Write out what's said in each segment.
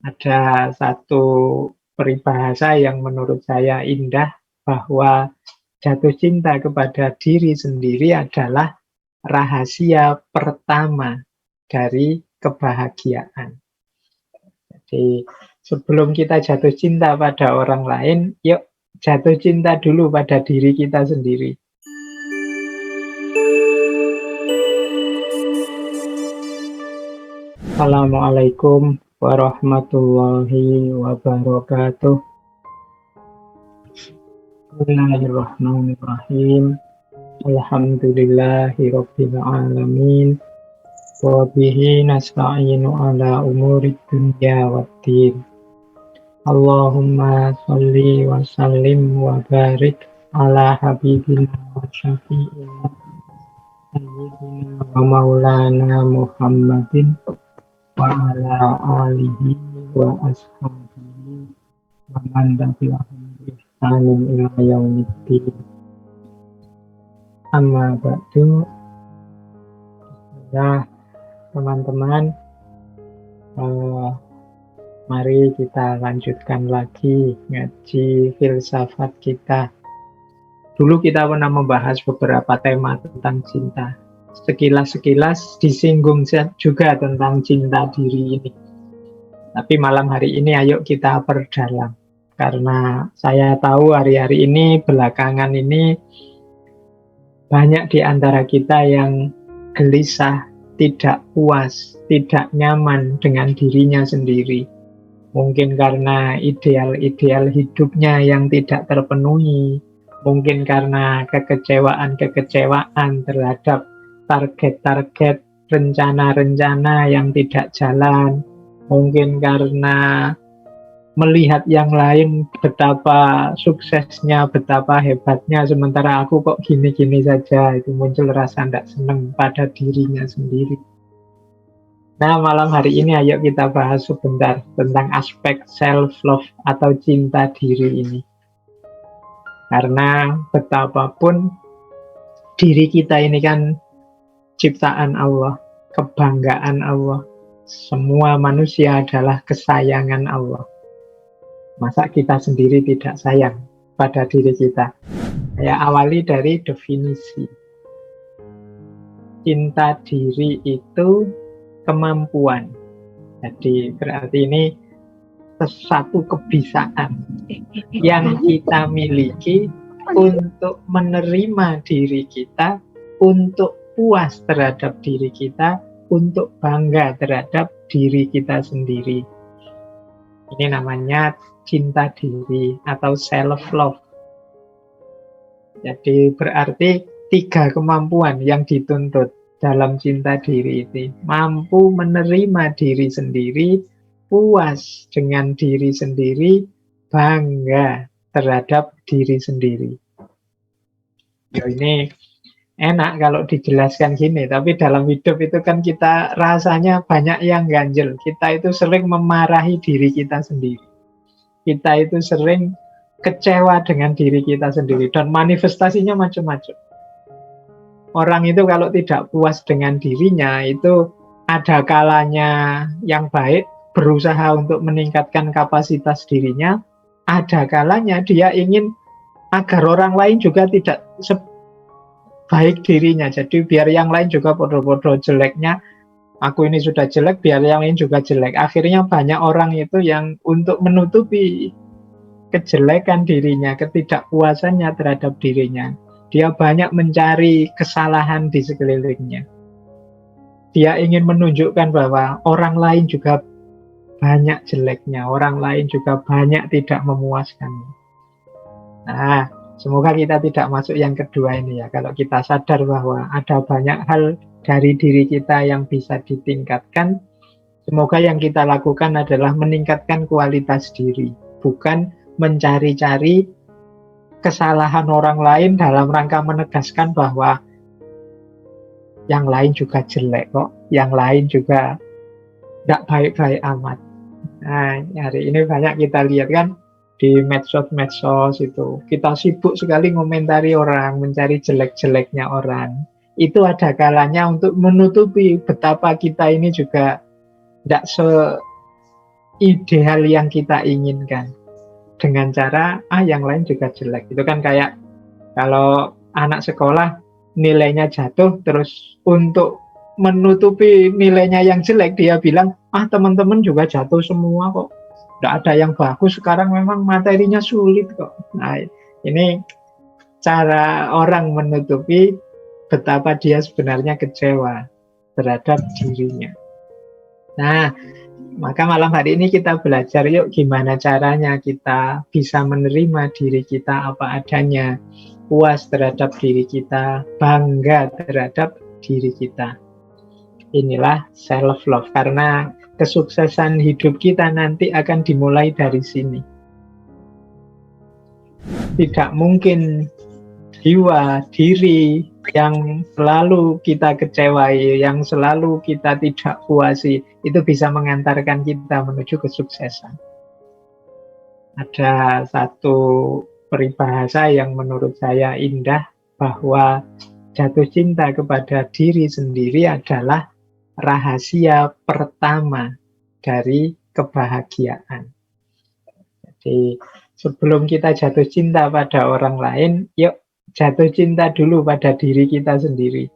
Ada satu peribahasa yang menurut saya indah, bahwa jatuh cinta kepada diri sendiri adalah rahasia pertama dari kebahagiaan. Jadi sebelum kita jatuh cinta pada orang lain, yuk jatuh cinta dulu pada diri kita sendiri. Assalamualaikum warahmatullahi wabarakatuh. Bismillahirrahmanirrahim. Alhamdulillahirabbil alamin. Wa bihi nasta'inu ala umurid dunya waddin. Allahumma sholli wa sallim wa barik ala habibina wa syafi'ina sayyidina wa maulana Muhammadin wa ala alihi wa ashabihi wa man tabi'ahum bi ihsanin ila yaumiddin. Amma ba'du. Ya, teman-teman, mari kita lanjutkan lagi ngaji filsafat kita. Dulu kita pernah membahas beberapa tema tentang cinta. Sekilas-sekilas disinggung juga tentang cinta diri ini. Tapi malam hari ini ayo kita perdalam. Karena saya tahu hari-hari ini, belakangan ini, banyak di antara kita yang gelisah, tidak puas, tidak nyaman dengan dirinya sendiri. Mungkin karena ideal-ideal hidupnya yang tidak terpenuhi. Mungkin karena kekecewaan-kekecewaan terhadap target-target, rencana-rencana yang tidak jalan. Mungkin karena melihat yang lain betapa suksesnya, betapa hebatnya, sementara aku kok gini-gini saja. Itu muncul rasa tidak senang pada dirinya sendiri. Nah, malam hari ini ayo kita bahas sebentar tentang aspek self-love atau cinta diri ini. Karena betapapun diri kita ini kan ciptaan Allah, kebanggaan Allah. Semua manusia adalah kesayangan Allah. Masa kita sendiri tidak sayang pada diri kita? Saya awali dari definisi. Cinta diri itu kemampuan. Jadi berarti ini sesuatu kebiasaan yang kita miliki untuk menerima diri kita, untuk puas terhadap diri kita, untuk bangga terhadap diri kita sendiri. Ini namanya cinta diri atau self-love. Jadi berarti 3 kemampuan yang dituntut dalam cinta diri ini. Mampu menerima diri sendiri, puas dengan diri sendiri, bangga terhadap diri sendiri. Ya, ini enak kalau dijelaskan gini, tapi dalam hidup itu kan kita rasanya banyak yang ganjel. Kita itu sering memarahi diri kita sendiri. Kita itu sering kecewa dengan diri kita sendiri, dan manifestasinya macam-macam. Orang itu kalau tidak puas dengan dirinya, itu ada kalanya yang baik berusaha untuk meningkatkan kapasitas dirinya, ada kalanya dia ingin agar orang lain juga tidak sebaik dirinya. Jadi biar yang lain juga podo-podo jeleknya, aku ini sudah jelek, biar yang lain juga jelek. Akhirnya banyak orang itu yang untuk menutupi kejelekan dirinya, ketidakpuasannya terhadap dirinya, dia banyak mencari kesalahan di sekelilingnya. Dia ingin menunjukkan bahwa orang lain juga banyak jeleknya, orang lain juga banyak tidak memuaskannya. Nah, semoga kita tidak masuk yang kedua ini ya. Kalau kita sadar bahwa ada banyak hal dari diri kita yang bisa ditingkatkan, semoga yang kita lakukan adalah meningkatkan kualitas diri, bukan mencari-cari kesalahan orang lain dalam rangka menegaskan bahwa yang lain juga jelek kok, yang lain juga tidak baik-baik amat. Nah, hari ini banyak kita lihat kan di medsos itu, kita sibuk sekali ngomentari orang, mencari jelek-jeleknya orang. Itu ada kalanya untuk menutupi betapa kita ini juga tidak ideal yang kita inginkan dengan cara yang lain juga jelek. Itu kan kayak kalau anak sekolah nilainya jatuh, terus untuk menutupi nilainya yang jelek dia bilang teman-teman juga jatuh semua kok, tidak ada yang bagus, sekarang memang materinya sulit kok. Nah, ini cara orang menutupi betapa dia sebenarnya kecewa terhadap dirinya. Nah, maka malam hari ini kita belajar yuk gimana caranya kita bisa menerima diri kita apa adanya, puas terhadap diri kita, bangga terhadap diri kita. Inilah self love, karena kesuksesan hidup kita nanti akan dimulai dari sini. Tidak mungkin jiwa, diri yang selalu kita kecewai, yang selalu kita tidak puasi, itu bisa mengantarkan kita menuju kesuksesan. Ada satu peribahasa yang menurut saya indah, bahwa jatuh cinta kepada diri sendiri adalah rahasia pertama dari kebahagiaan. Jadi sebelum kita jatuh cinta pada orang lain, yuk jatuh cinta dulu pada diri kita sendiri.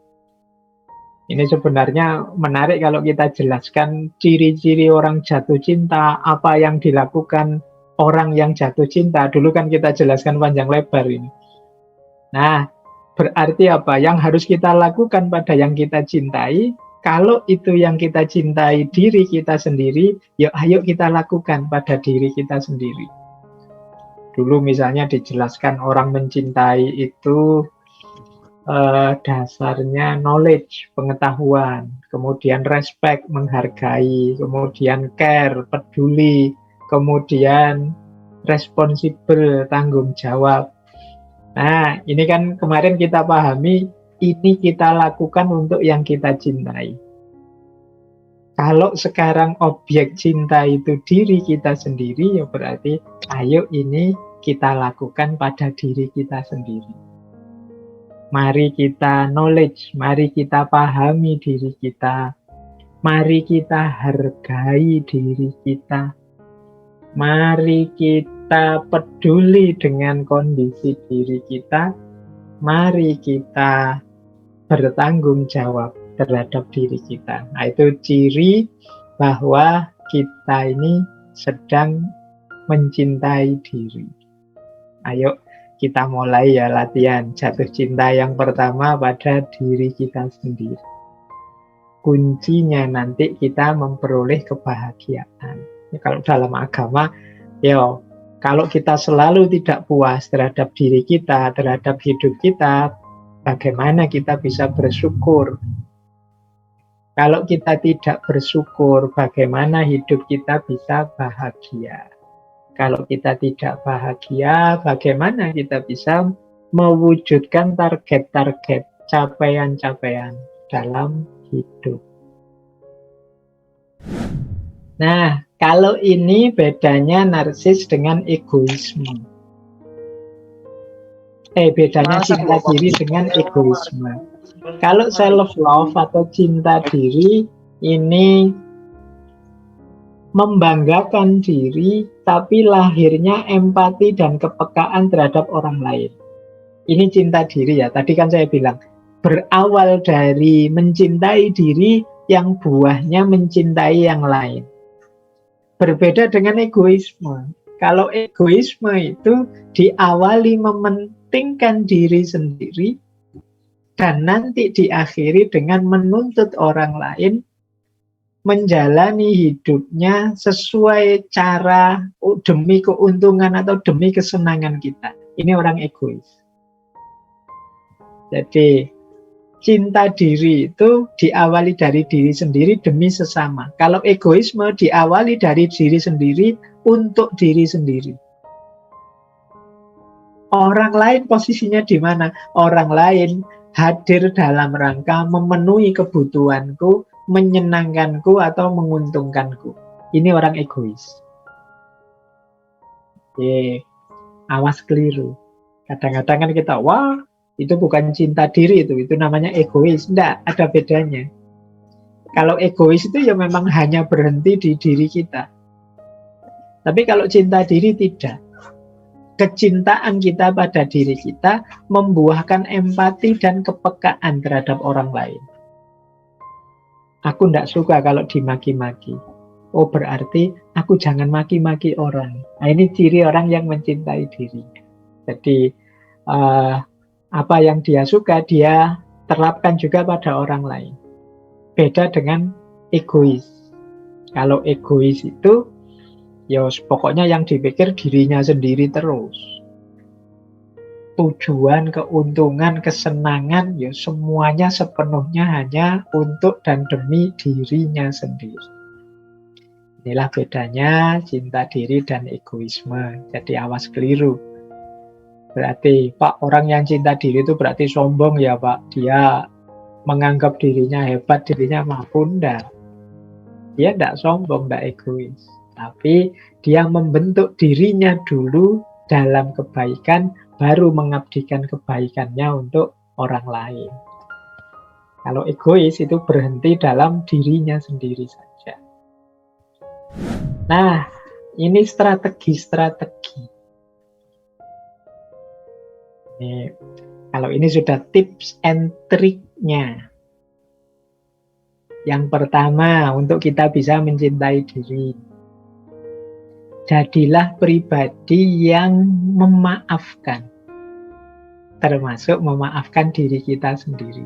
Ini sebenarnya menarik kalau kita jelaskan ciri-ciri orang jatuh cinta, apa yang dilakukan orang yang jatuh cinta. Dulu kan kita jelaskan panjang lebar ini. Nah, berarti apa? Yang harus kita lakukan pada yang kita cintai, kalau itu yang kita cintai diri kita sendiri, yuk ayo kita lakukan pada diri kita sendiri. Dulu misalnya dijelaskan orang mencintai itu dasarnya knowledge, pengetahuan, kemudian respect, menghargai, kemudian care, peduli, kemudian responsible, tanggung jawab. Nah, ini kan kemarin kita pahami, ini kita lakukan untuk yang kita cintai. Kalau sekarang objek cinta itu diri kita sendiri, ya berarti ayo ini kita lakukan pada diri kita sendiri. Mari kita knowledge, mari kita pahami diri kita, mari kita hargai diri kita, mari kita peduli dengan kondisi diri kita, mari kita bertanggung jawab terhadap diri kita. Nah, itu ciri bahwa kita ini sedang mencintai diri. Ayo kita mulai ya latihan jatuh cinta yang pertama pada diri kita sendiri. Kuncinya nanti kita memperoleh kebahagiaan. Ya, kalau dalam agama, kalau kita selalu tidak puas terhadap diri kita, terhadap hidup kita, bagaimana kita bisa bersyukur? Kalau kita tidak bersyukur, bagaimana hidup kita bisa bahagia? Kalau kita tidak bahagia, bagaimana kita bisa mewujudkan target-target, capaian-capaian dalam hidup? Nah, kalau ini bedanya narsis dengan egoisme. Bedanya cinta diri dengan egoisme. Kalau self-love atau cinta diri, ini membanggakan diri, tapi lahirnya empati dan kepekaan terhadap orang lain. Ini cinta diri ya, tadi kan saya bilang, berawal dari mencintai diri yang buahnya mencintai yang lain. Berbeda dengan egoisme. Kalau egoisme itu diawali mementingkan diri sendiri, dan nanti diakhiri dengan menuntut orang lain menjalani hidupnya sesuai cara demi keuntungan atau demi kesenangan kita. Ini orang egois. Jadi cinta diri itu diawali dari diri sendiri demi sesama. Kalau egoisme diawali dari diri sendiri untuk diri sendiri. Orang lain posisinya di mana? Orang lain hadir dalam rangka memenuhi kebutuhanku, menyenangkanku, atau menguntungkanku. Ini orang egois. Awas keliru. Kadang-kadang kan kita, wah itu bukan cinta diri, itu namanya egois. Tidak, ada bedanya. Kalau egois itu ya memang hanya berhenti di diri kita. Tapi kalau cinta diri tidak. Kecintaan kita pada diri kita membuahkan empati dan kepekaan terhadap orang lain. Aku tidak suka kalau dimaki-maki. Oh, berarti aku jangan maki-maki orang. Nah, ini ciri orang yang mencintai diri. Jadi apa yang dia suka dia terapkan juga pada orang lain. Beda dengan egois. Kalau egois itu ya pokoknya yang dipikir dirinya sendiri terus. Tujuan, keuntungan, kesenangan ya semuanya sepenuhnya hanya untuk dan demi dirinya sendiri. Inilah bedanya cinta diri dan egoisme. Jadi awas keliru. Berarti Pak, orang yang cinta diri itu berarti sombong ya Pak. Dia menganggap dirinya hebat, dirinya mampu. Enggak. Dia tidak sombong, tidak egois. Tapi dia membentuk dirinya dulu dalam kebaikan, baru mengabdikan kebaikannya untuk orang lain. Kalau egois itu berhenti dalam dirinya sendiri saja. Nah, ini strategi-strategi. Kalau ini sudah tips and triknya. Yang pertama, untuk kita bisa mencintai diri. Jadilah pribadi yang memaafkan. Termasuk memaafkan diri kita sendiri.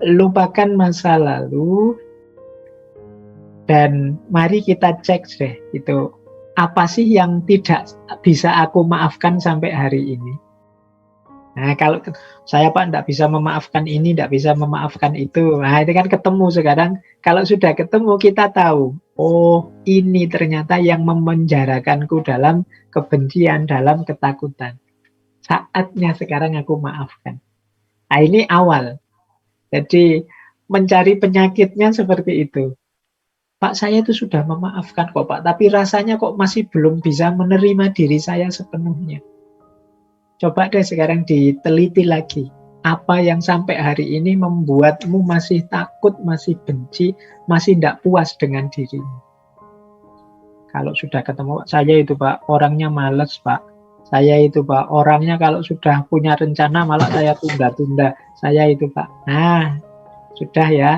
Lupakan masa lalu. Dan mari kita cek deh, itu apa sih yang tidak bisa aku maafkan sampai hari ini. Nah, kalau saya Pak tidak bisa memaafkan ini, tidak bisa memaafkan itu. Nah, itu kan ketemu sekarang. Kalau sudah ketemu, kita tahu, oh ini ternyata yang memenjarakanku dalam kebencian, dalam ketakutan. Saatnya sekarang aku maafkan. Nah, ini awal. Jadi mencari penyakitnya seperti itu. Pak, saya itu sudah memaafkan kok Pak, tapi rasanya kok masih belum bisa menerima diri saya sepenuhnya. Coba deh sekarang diteliti lagi. Apa yang sampai hari ini membuatmu masih takut, masih benci, masih tidak puas dengan dirimu. Kalau sudah ketemu, saya itu Pak, orangnya males Pak. Saya itu Pak, orangnya kalau sudah punya rencana malah saya tunda-tunda. Saya itu Pak. Nah, sudah ya.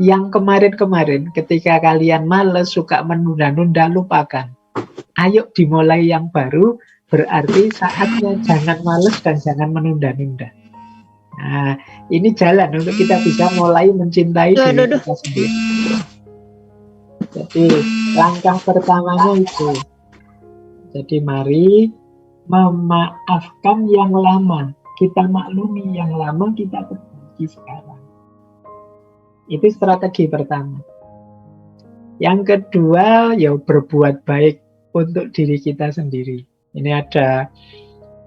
Yang kemarin-kemarin ketika kalian males, suka menunda-nunda, lupakan. Ayo dimulai yang baru, berarti saatnya jangan males dan jangan menunda-nunda. Nah, ini jalan untuk kita bisa mulai mencintai diri kita sendiri. Jadi langkah pertamanya itu. Jadi mari memaafkan yang lama. Kita maklumi yang lama, kita perbaiki sekarang. Itu strategi pertama. Yang kedua, ya berbuat baik untuk diri kita sendiri. Ini ada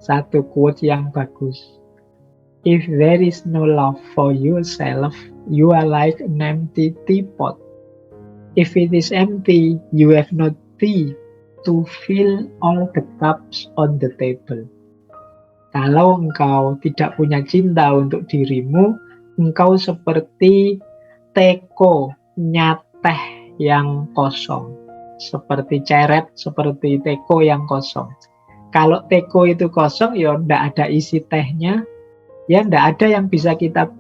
satu quote yang bagus. If there is no love for yourself, you are like an empty teapot. If it is empty, you have no tea to fill all the cups on the table. Kalau engkau tidak punya cinta untuk dirimu, engkau seperti teko nyateh yang kosong, seperti ceret, seperti teko yang kosong. Kalau teko itu kosong, ya tidak ada isi tehnya, ya tidak ada yang bisa kita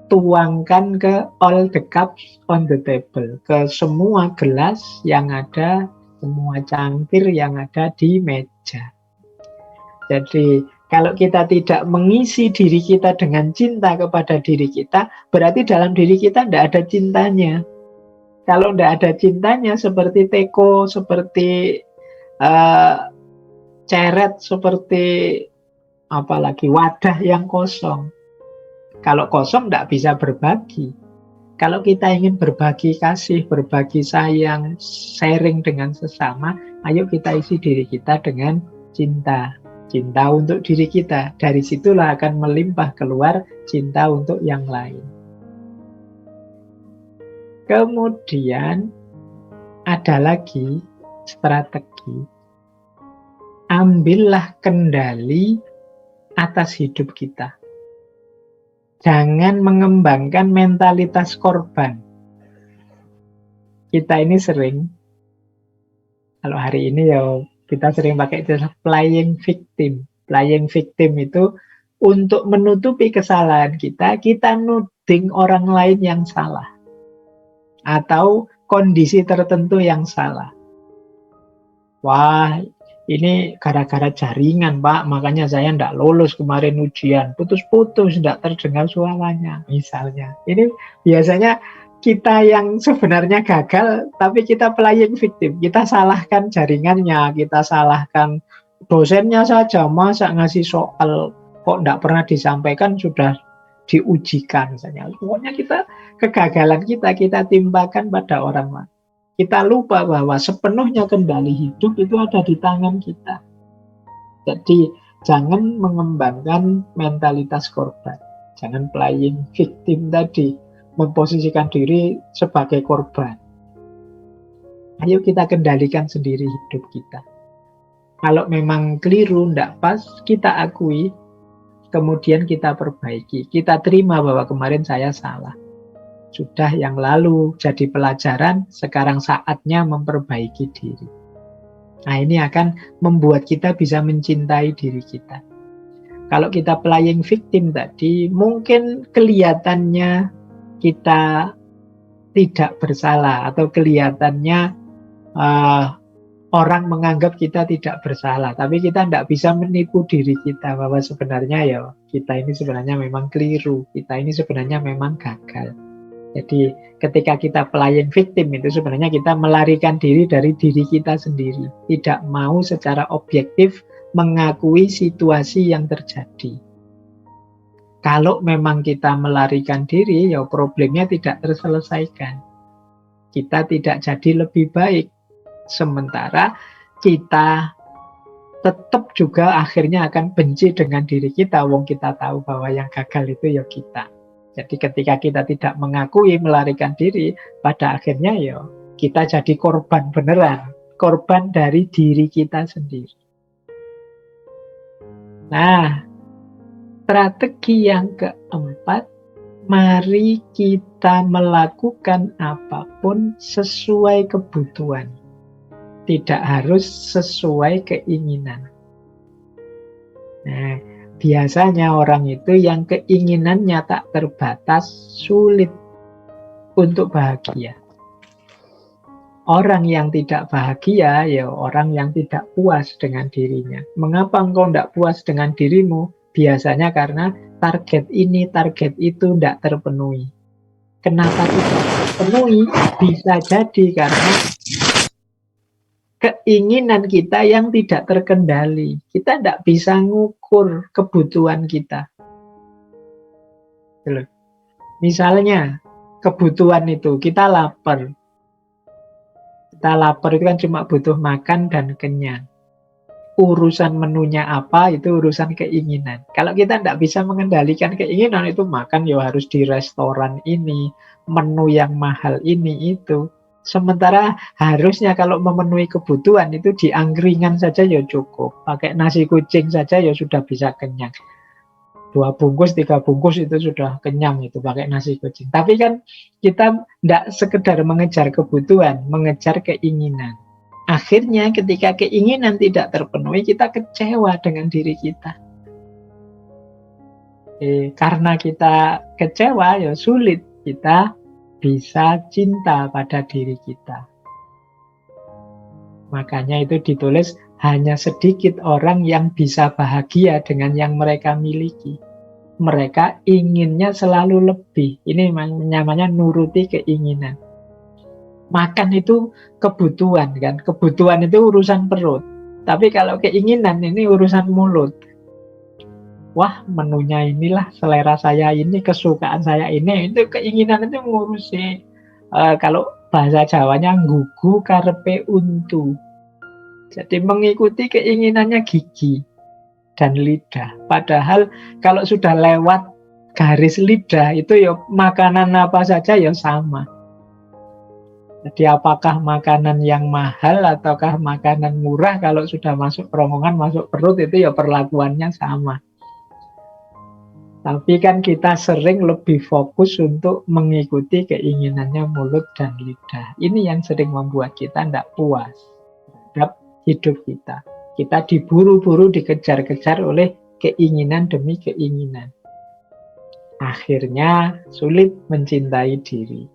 tuangkan ke all the cups on the table, ke semua gelas yang ada, semua cangkir yang ada di meja. Jadi kalau kita tidak mengisi diri kita dengan cinta kepada diri kita, berarti dalam diri kita tidak ada cintanya. Kalau tidak ada cintanya, seperti teko, seperti ceret, seperti apalagi wadah yang kosong. Kalau kosong tidak bisa berbagi. Kalau kita ingin berbagi kasih, berbagi sayang, sharing dengan sesama, ayo kita isi diri kita dengan cinta. Cinta untuk diri kita. Dari situlah akan melimpah keluar cinta untuk yang lain. Kemudian ada lagi strategi. Ambillah kendali atas hidup kita. Jangan mengembangkan mentalitas korban. Kita ini sering Kalau hari ini ya kita sering pakai istilah playing victim. Playing victim itu untuk menutupi kesalahan kita, kita nuding orang lain yang salah. Atau kondisi tertentu yang salah. Wah, ini gara-gara jaringan, Pak, makanya saya tidak lolos kemarin ujian. Putus-putus, tidak terdengar suaranya, misalnya. Ini biasanya kita yang sebenarnya gagal, tapi kita playing victim. Kita salahkan jaringannya, kita salahkan dosennya saja. Masa ngasih soal kok tidak pernah disampaikan sudah diujikan, misalnya. Pokoknya kegagalan kita timpakan pada orang lain. Kita lupa bahwa sepenuhnya kendali hidup itu ada di tangan kita. Jadi jangan mengembangkan mentalitas korban. Jangan playing victim tadi, memposisikan diri sebagai korban. Ayo kita kendalikan sendiri hidup kita. Kalau memang keliru, tidak pas, kita akui, kemudian kita perbaiki. Kita terima bahwa kemarin saya salah. Sudah yang lalu jadi pelajaran, sekarang saatnya memperbaiki diri. Nah, ini akan membuat kita bisa mencintai diri kita. Kalau kita playing victim tadi, mungkin kelihatannya kita tidak bersalah atau kelihatannya orang menganggap kita tidak bersalah, tapi kita tidak bisa menipu diri kita bahwa sebenarnya ya kita ini sebenarnya memang keliru, kita ini sebenarnya memang gagal. Jadi ketika kita playing victim itu sebenarnya kita melarikan diri dari diri kita sendiri. Tidak mau secara objektif mengakui situasi yang terjadi. Kalau memang kita melarikan diri, ya problemnya tidak terselesaikan. Kita tidak jadi lebih baik. Sementara kita tetap juga akhirnya akan benci dengan diri kita. Wong kita tahu bahwa yang gagal itu ya kita. Jadi ketika kita tidak mengakui, melarikan diri, pada akhirnya ya kita jadi korban beneran. Korban dari diri kita sendiri. Nah, strategi yang keempat, mari kita melakukan apapun sesuai kebutuhan. Tidak harus sesuai keinginan. Nah, biasanya orang itu yang keinginannya tak terbatas, sulit untuk bahagia. Orang yang tidak bahagia, ya orang yang tidak puas dengan dirinya. Mengapa engkau tidak puas dengan dirimu? Biasanya karena target ini, target itu tidak terpenuhi. Kenapa tidak terpenuhi? Bisa jadi karena keinginan kita yang tidak terkendali. Kita tidak bisa ngukur kebutuhan kita. Misalnya, kebutuhan itu, kita lapar. Kita lapar itu kan cuma butuh makan dan kenyang. Urusan menunya apa, itu urusan keinginan. Kalau kita tidak bisa mengendalikan keinginan, itu makan ya harus di restoran ini, menu yang mahal ini, itu. Sementara harusnya kalau memenuhi kebutuhan itu di angkringan saja ya cukup. Pakai nasi kucing saja ya sudah bisa kenyang. 2 bungkus, 3 bungkus itu sudah kenyang itu pakai nasi kucing. Tapi kan kita tidak sekedar mengejar kebutuhan, mengejar keinginan. Akhirnya ketika keinginan tidak terpenuhi, kita kecewa dengan diri kita. Karena kita kecewa, ya sulit kita bisa cinta pada diri kita. Makanya itu ditulis, hanya sedikit orang yang bisa bahagia dengan yang mereka miliki. Mereka inginnya selalu lebih. Ini namanya nuruti keinginan. Makan itu kebutuhan kan. Kebutuhan itu urusan perut. Tapi kalau keinginan ini urusan mulut. Wah, menunya inilah, selera saya ini, kesukaan saya ini. Itu keinginan itu ngurusi. Kalau bahasa Jawanya nggugu karepe untu. Jadi mengikuti keinginannya gigi dan lidah. Padahal kalau sudah lewat garis lidah itu ya makanan apa saja ya sama. Jadi apakah makanan yang mahal ataukah makanan murah, kalau sudah masuk kerongkongan, masuk perut, itu ya perlakuannya sama. Tapi kan kita sering lebih fokus untuk mengikuti keinginannya mulut dan lidah. Ini yang sering membuat kita tidak puas. hidup kita. Kita diburu-buru, dikejar-kejar oleh keinginan demi keinginan. Akhirnya sulit mencintai diri.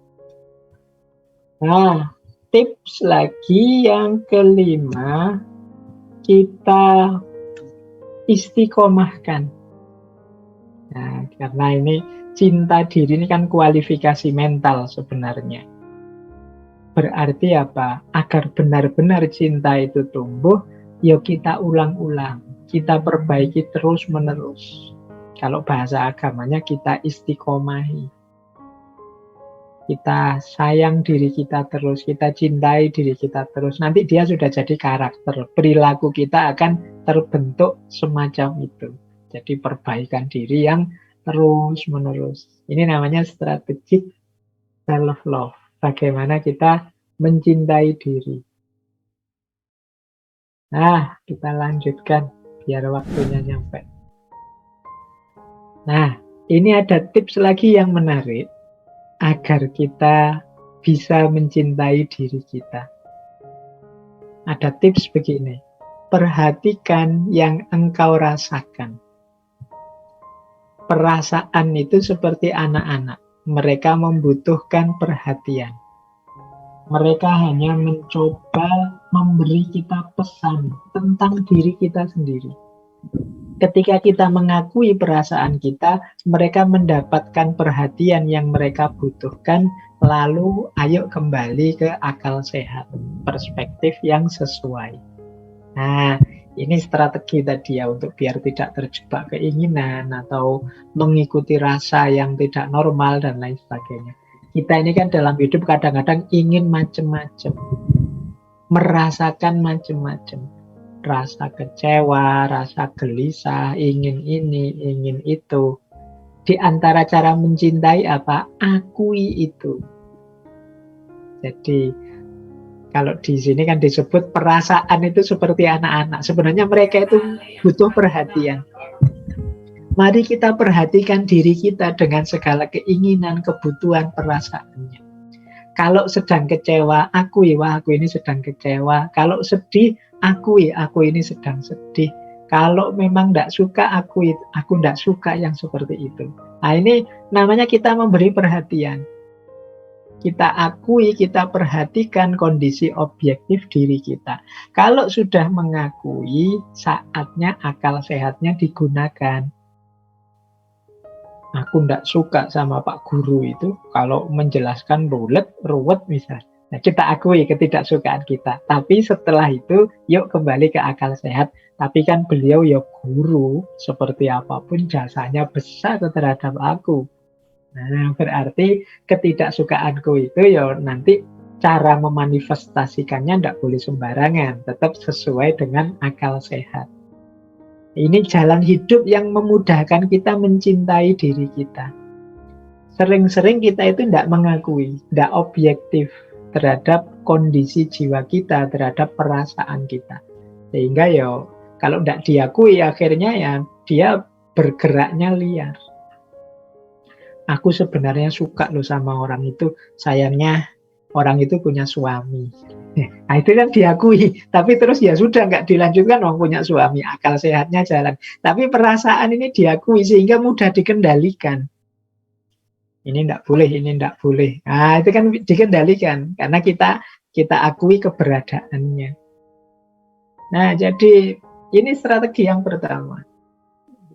Nah, tips lagi yang kelima, kita istiqomahkan. Nah, karena ini cinta diri ini kan kualifikasi mental sebenarnya. Berarti apa? Agar benar-benar cinta itu tumbuh, yuk kita ulang-ulang, kita perbaiki terus-menerus. Kalau bahasa agamanya kita istiqomahi. Kita sayang diri kita terus, kita cintai diri kita terus. Nanti dia sudah jadi karakter, perilaku kita akan terbentuk semacam itu. Jadi perbaikan diri yang terus-menerus. Ini namanya strategic self-love. Bagaimana kita mencintai diri. Nah, kita lanjutkan biar waktunya nyampe. Nah, ini ada tips lagi yang menarik agar kita bisa mencintai diri kita. Ada tips begini, perhatikan yang engkau rasakan. Perasaan itu seperti anak-anak, mereka membutuhkan perhatian. Mereka hanya mencoba memberi kita pesan tentang diri kita sendiri. Ketika kita mengakui perasaan kita, mereka mendapatkan perhatian yang mereka butuhkan, lalu ayo kembali ke akal sehat, perspektif yang sesuai. Nah, ini strategi tadi ya, untuk biar tidak terjebak keinginan atau mengikuti rasa yang tidak normal dan lain sebagainya. Kita ini kan dalam hidup kadang-kadang ingin macam-macam, merasakan macam-macam. Rasa kecewa, rasa gelisah, ingin ini, ingin itu. Di antara cara mencintai apa? Akui itu. Jadi kalau di sini kan disebut perasaan itu seperti anak-anak. Sebenarnya mereka itu butuh perhatian. Mari kita perhatikan diri kita dengan segala keinginan, kebutuhan, perasaannya. Kalau sedang kecewa, akui, wah aku ini sedang kecewa. Kalau sedih, akui, aku ini sedang sedih. Kalau memang tidak suka, akui, aku tidak suka yang seperti itu. Nah, ini namanya kita memberi perhatian. Kita akui, kita perhatikan kondisi objektif diri kita. Kalau sudah mengakui, saatnya akal sehatnya digunakan. Aku tidak suka sama Pak Guru itu kalau menjelaskan ruwet misalnya. Nah, kita akui ketidaksukaan kita. Tapi setelah itu, yuk kembali ke akal sehat. Tapi kan beliau ya guru, seperti apapun jasanya besar terhadap aku. Nah, berarti ketidaksukaanku itu ya nanti cara memanifestasikannya tidak boleh sembarangan. Tetap sesuai dengan akal sehat. Ini jalan hidup yang memudahkan kita mencintai diri kita. Sering-sering kita itu tidak mengakui, tidak objektif terhadap kondisi jiwa kita, terhadap perasaan kita. Sehingga ya kalau tidak diakui akhirnya ya dia bergeraknya liar. Aku sebenarnya suka loh sama orang itu, sayangnya orang itu punya suami. Nah itu kan diakui, tapi terus ya sudah nggak dilanjutkan, orang punya suami, akal sehatnya jalan. Tapi perasaan ini diakui sehingga mudah dikendalikan. Ini tidak boleh, ini tidak boleh. Nah itu kan dikendalikan karena kita akui keberadaannya. Nah jadi ini strategi yang pertama.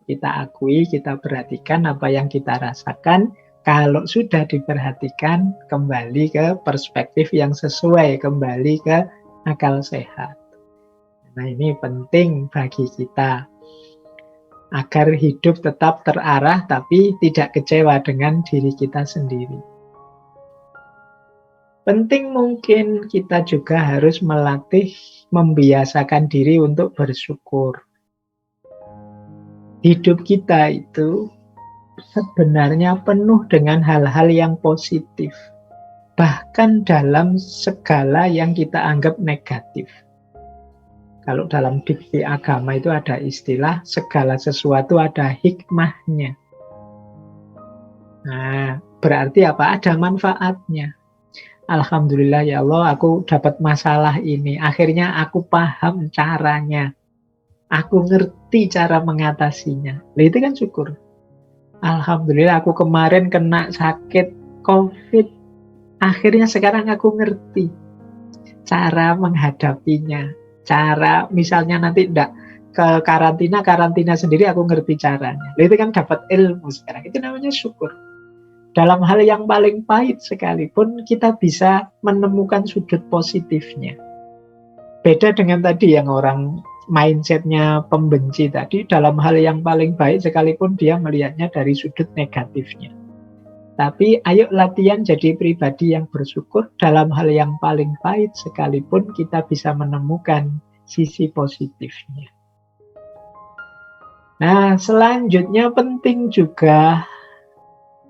Kita akui, kita perhatikan apa yang kita rasakan. Kalau sudah diperhatikan, kembali ke perspektif yang sesuai, kembali ke akal sehat. Nah ini penting bagi kita agar hidup tetap terarah tapi tidak kecewa dengan diri kita sendiri. Penting mungkin kita juga harus melatih, membiasakan diri untuk bersyukur. Hidup kita itu sebenarnya penuh dengan hal-hal yang positif. Bahkan dalam segala yang kita anggap negatif. Kalau dalam diksi agama itu ada istilah segala sesuatu ada hikmahnya. Nah, berarti apa? Ada manfaatnya. Alhamdulillah ya Allah, aku dapat masalah ini. Akhirnya aku paham caranya. Aku ngerti cara mengatasinya. Lah itu kan syukur. Alhamdulillah aku kemarin kena sakit COVID. Akhirnya sekarang aku ngerti cara menghadapinya. Cara misalnya nanti enggak ke karantina sendiri aku ngerti caranya. Lah itu kan dapat ilmu sekarang. Itu namanya syukur. Dalam hal yang paling pahit sekalipun kita bisa menemukan sudut positifnya. Beda dengan tadi yang orang mindsetnya pembenci tadi, dalam hal yang paling baik sekalipun dia melihatnya dari sudut negatifnya. Tapi ayo latihan jadi pribadi yang bersyukur, dalam hal yang paling pahit sekalipun kita bisa menemukan sisi positifnya. Nah, selanjutnya penting juga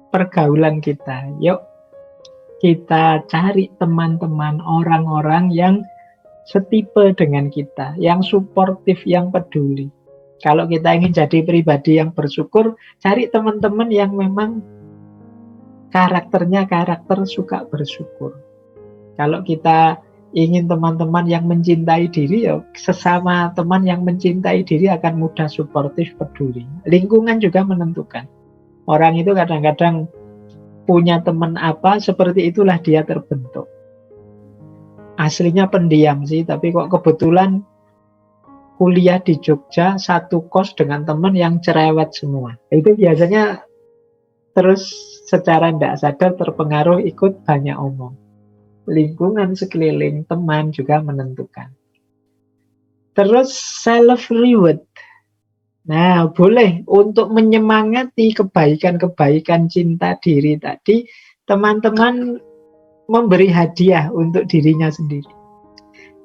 pergaulan kita. Yuk kita cari teman-teman, orang-orang yang setipe dengan kita, yang suportif, yang peduli. Kalau kita ingin jadi pribadi yang bersyukur, cari teman-teman yang memang karakternya karakter suka bersyukur. Kalau kita ingin teman-teman yang mencintai diri, ya sesama teman yang mencintai diri akan mudah suportif, peduli. Lingkungan juga menentukan. Orang itu kadang-kadang punya teman apa, seperti itulah dia terbentuk. Aslinya pendiam sih, tapi kok kebetulan kuliah di Jogja, satu kos dengan teman yang cerewet semua. Itu biasanya terus secara tidak sadar terpengaruh ikut banyak omong. Lingkungan sekeliling, teman juga menentukan. Terus self-reward. Nah, boleh untuk menyemangati kebaikan-kebaikan cinta diri tadi, teman-teman memberi hadiah untuk dirinya sendiri.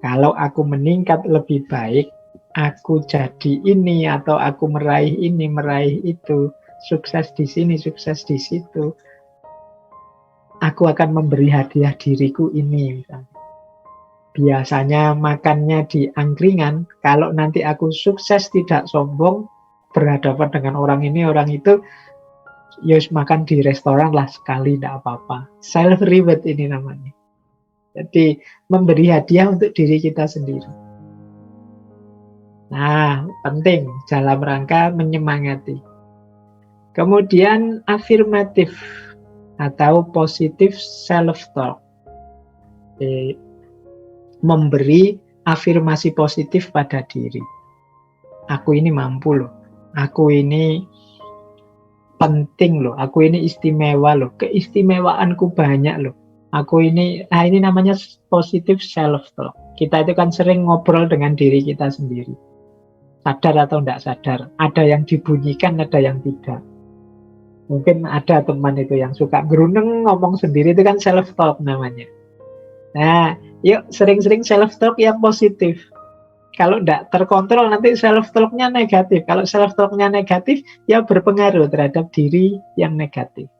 Kalau aku meningkat lebih baik, aku jadi ini, atau aku meraih ini, meraih itu, sukses di sini, sukses di situ, aku akan memberi hadiah diriku ini, misalnya. Biasanya makannya di angkringan, kalau nanti aku sukses tidak sombong, berhadapan dengan orang ini, orang itu, yus makan di restoran lah sekali, tidak apa-apa. Self-reward ini namanya. Jadi, memberi hadiah untuk diri kita sendiri. Nah, penting dalam rangka menyemangati. Kemudian, afirmatif atau positive self-talk. Memberi afirmasi positif pada diri. Aku ini mampu loh. Aku ini penting loh. Aku ini istimewa loh. Keistimewaanku banyak loh. Aku ini, nah ini namanya positive self-talk. Kita itu kan sering ngobrol dengan diri kita sendiri. Sadar atau tidak sadar. Ada yang dibunyikan, ada yang tidak. Mungkin ada teman itu yang suka geruneng ngomong sendiri, itu kan self-talk namanya. Nah, yuk sering-sering self-talk yang positif. Kalau tidak terkontrol nanti self-talk-nya negatif. Kalau self-talk-nya negatif, ya berpengaruh terhadap diri yang negatif.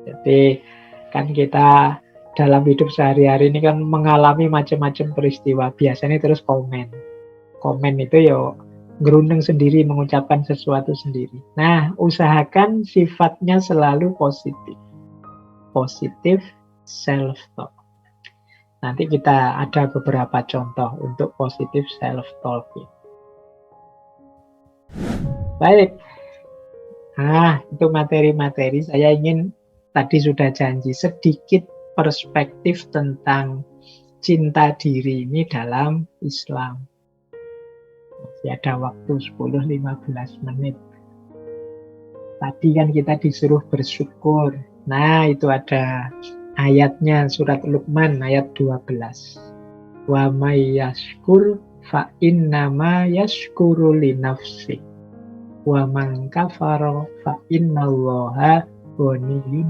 Jadi kan kita dalam hidup sehari-hari ini kan mengalami macam-macam peristiwa. Biasanya terus komen. Komen itu ya gerundeng sendiri, mengucapkan sesuatu sendiri. Nah, usahakan sifatnya selalu positif. Positif self-talk. Nanti kita ada beberapa contoh untuk positif self-talk. Baik. Nah, itu materi-materi. Saya ingin, tadi sudah janji, sedikit perspektif tentang cinta diri ini dalam Islam. Masih ada waktu 10-15 menit. Tadi kan kita disuruh bersyukur. Nah, itu ada ayatnya, surat Luqman ayat 12. Wa may yashkur fa innama yashkuru li nafsi. Wa man kafara fa innallaha ghaniyyun.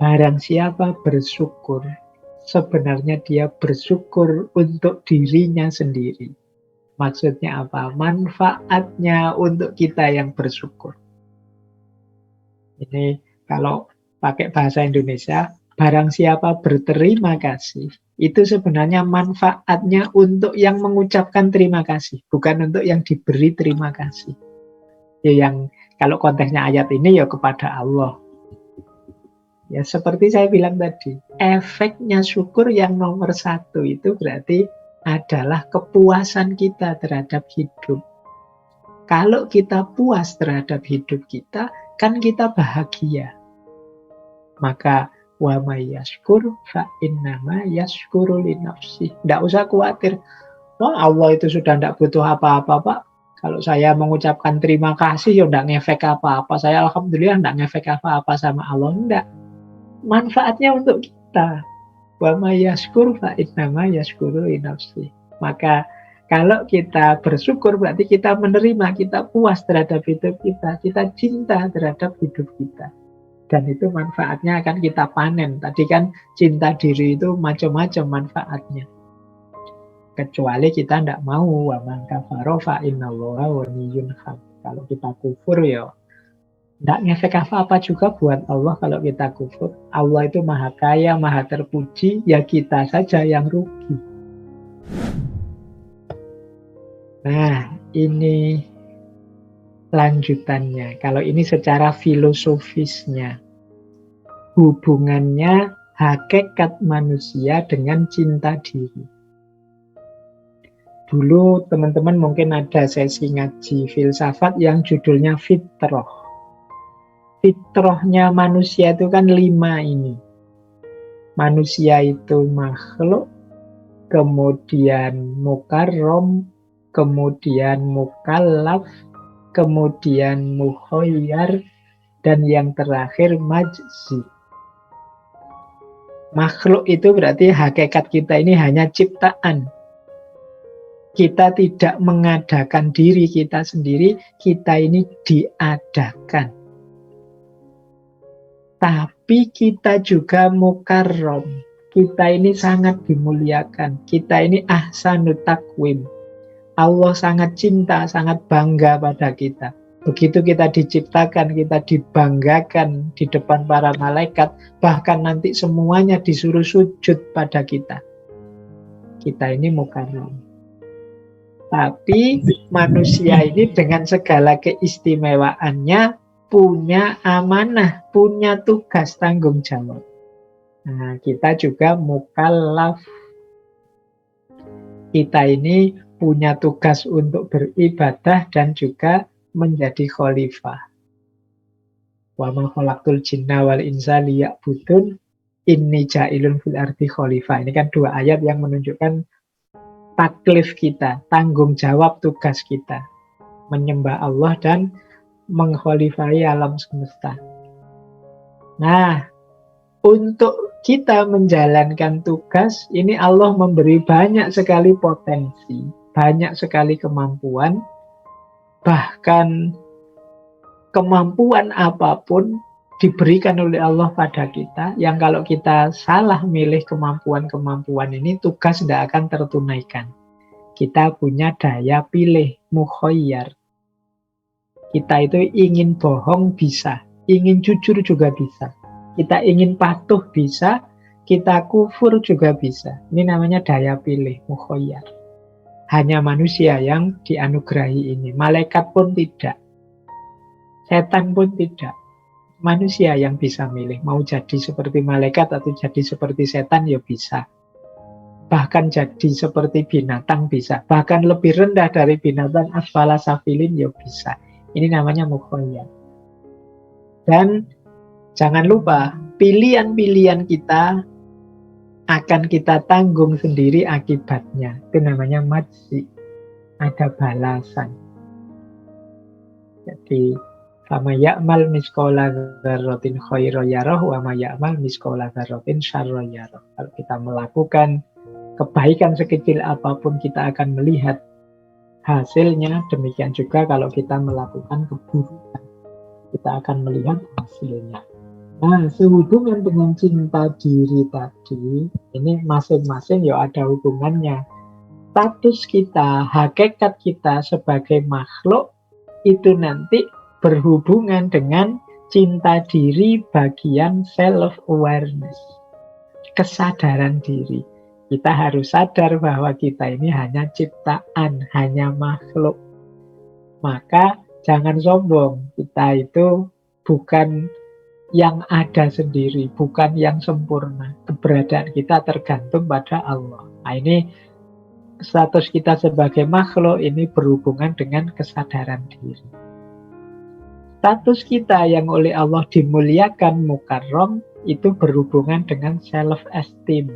Barang siapa bersyukur, sebenarnya dia bersyukur untuk dirinya sendiri. Maksudnya apa? Manfaatnya untuk kita yang bersyukur. Ini kalau pakai bahasa Indonesia, barang siapa berterima kasih, itu sebenarnya manfaatnya untuk yang mengucapkan terima kasih, bukan untuk yang diberi terima kasih. Ya, yang kalau konteksnya ayat ini ya kepada Allah. Ya seperti saya bilang tadi, efeknya syukur yang nomor satu itu berarti adalah kepuasan kita terhadap hidup. Kalau kita puas terhadap hidup kita, kan kita bahagia. Maka wa may yashkur fa innama yashkuru li nafsi. Tidak usah khawatir. Wah, Allah itu sudah tidak butuh apa-apa, Pak. Kalau saya mengucapkan terima kasih, ya tidak ngefek apa-apa. Saya alhamdulillah tidak ngefek apa-apa sama Allah. Tidak. Manfaatnya untuk kita. Wa may yashkur fa innama yashkuru li nafsi. Maka kalau kita bersyukur berarti kita menerima, kita puas terhadap hidup kita cinta terhadap hidup kita. Dan itu manfaatnya akan kita panen. Tadi kan cinta diri itu macam-macam manfaatnya. Kecuali kita tidak mau, wa man kafara fa innallaha ghaniyyun hamid. Kalau kita kufur ya tidak ngefek apa-apa juga buat Allah kalau kita kufur. Allah itu maha kaya, maha terpuji, ya kita saja yang rugi. Nah, ini lanjutannya. Kalau ini secara filosofisnya, hubungannya hakikat manusia dengan cinta diri. Dulu teman-teman mungkin ada sesi ngaji filsafat yang judulnya fitrah. Fitrahnya manusia itu kan 5 ini. Manusia itu makhluk, kemudian mukarram, kemudian mukallaf, kemudian mukhayyar, dan yang terakhir majzi. Makhluk itu berarti hakikat kita ini hanya ciptaan. Kita tidak mengadakan diri kita sendiri, kita ini diadakan. Tapi kita juga mukarram. Kita ini sangat dimuliakan. Kita ini ahsanut takwim. Allah sangat cinta, sangat bangga pada kita. Begitu kita diciptakan, kita dibanggakan di depan para malaikat, bahkan nanti semuanya disuruh sujud pada kita. Kita ini mukarram. Tapi manusia ini dengan segala keistimewaannya punya amanah, punya tugas tanggung jawab. Nah, kita juga mukallaf. Kita ini punya tugas untuk beribadah dan juga menjadi khalifah. Wa ma khalaqtul jinna wal insa liya'budun inni ja'ilun fil ardi khalifah. Ini kan 2 ayat yang menunjukkan taklif kita, tanggung jawab tugas kita. Menyembah Allah dan mengkhalifahi alam semesta. Nah, untuk kita menjalankan tugas, ini Allah memberi banyak sekali potensi, banyak sekali kemampuan, bahkan kemampuan apapun diberikan oleh Allah pada kita, yang kalau kita salah milih kemampuan-kemampuan ini, tugas tidak akan tertunaikan. Kita punya daya pilih, mukhayyar. Kita itu ingin bohong bisa, ingin jujur juga bisa. Kita ingin patuh bisa, kita kufur juga bisa. Ini namanya daya pilih, mukhayyar. Hanya manusia yang dianugerahi ini. Malaikat pun tidak. Setan pun tidak. Manusia yang bisa milih. Mau jadi seperti malaikat atau jadi seperti setan, ya bisa. Bahkan jadi seperti binatang bisa. Bahkan lebih rendah dari binatang, asfala safilin, ya bisa. Ini namanya mukhayyar. Dan jangan lupa, pilihan-pilihan kita akan kita tanggung sendiri akibatnya. Itu namanya majzi. Ada balasan. Jadi, fama ya'mal miskola dzarratin khairan yarah wa ma ya'mal miskola dzarratin syarran yarah. Kalau kita melakukan kebaikan sekecil apapun, kita akan melihat hasilnya. Demikian juga kalau kita melakukan keburukan, kita akan melihat hasilnya. Nah, sehubungan dengan cinta diri tadi, ini masing-masing ya ada hubungannya. Status kita, hakikat kita sebagai makhluk itu nanti berhubungan dengan cinta diri bagian self-awareness, kesadaran diri. Kita harus sadar bahwa kita ini hanya ciptaan, hanya makhluk. Maka jangan sombong, kita itu bukan yang ada sendiri, bukan yang sempurna. Keberadaan kita tergantung pada Allah. Nah, ini status kita sebagai makhluk ini berhubungan dengan kesadaran diri. Status kita yang oleh Allah dimuliakan, mukarram, itu berhubungan dengan self-esteem,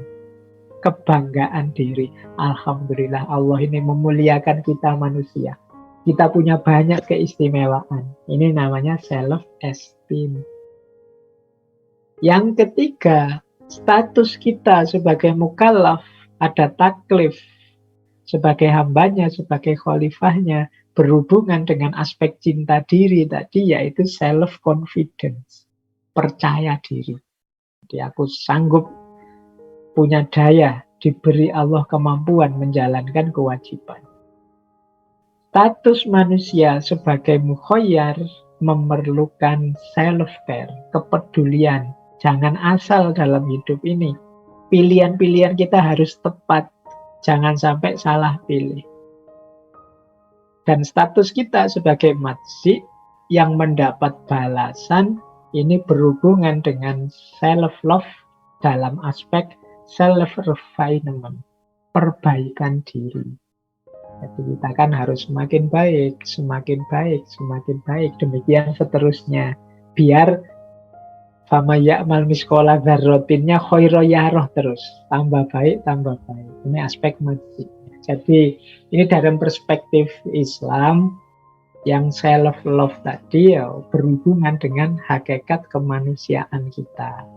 kebanggaan diri. Alhamdulillah Allah ini memuliakan kita manusia. Kita punya banyak keistimewaan. Ini namanya self-esteem. Yang ketiga, status kita sebagai mukallaf, ada taklif sebagai hambanya, sebagai khalifahnya, berhubungan dengan aspek cinta diri tadi, yaitu self-confidence, percaya diri. Jadi aku sanggup, punya daya, diberi Allah kemampuan menjalankan kewajiban. Status manusia sebagai mukhayyar memerlukan self-care, kepedulian. Jangan asal dalam hidup ini. Pilihan-pilihan kita harus tepat. Jangan sampai salah pilih. Dan status kita sebagai majzi yang mendapat balasan ini berhubungan dengan self-love dalam aspek self-refinement, perbaikan diri. Jadi kita kan harus semakin baik, semakin baik, semakin baik. Demikian seterusnya. Biar fama ya'mal miskola dzarratinnya khaira yarah terus. Tambah baik, tambah baik. Ini aspek majzi. Jadi ini dalam perspektif Islam yang self-love tadi ya berhubungan dengan hakikat kemanusiaan kita.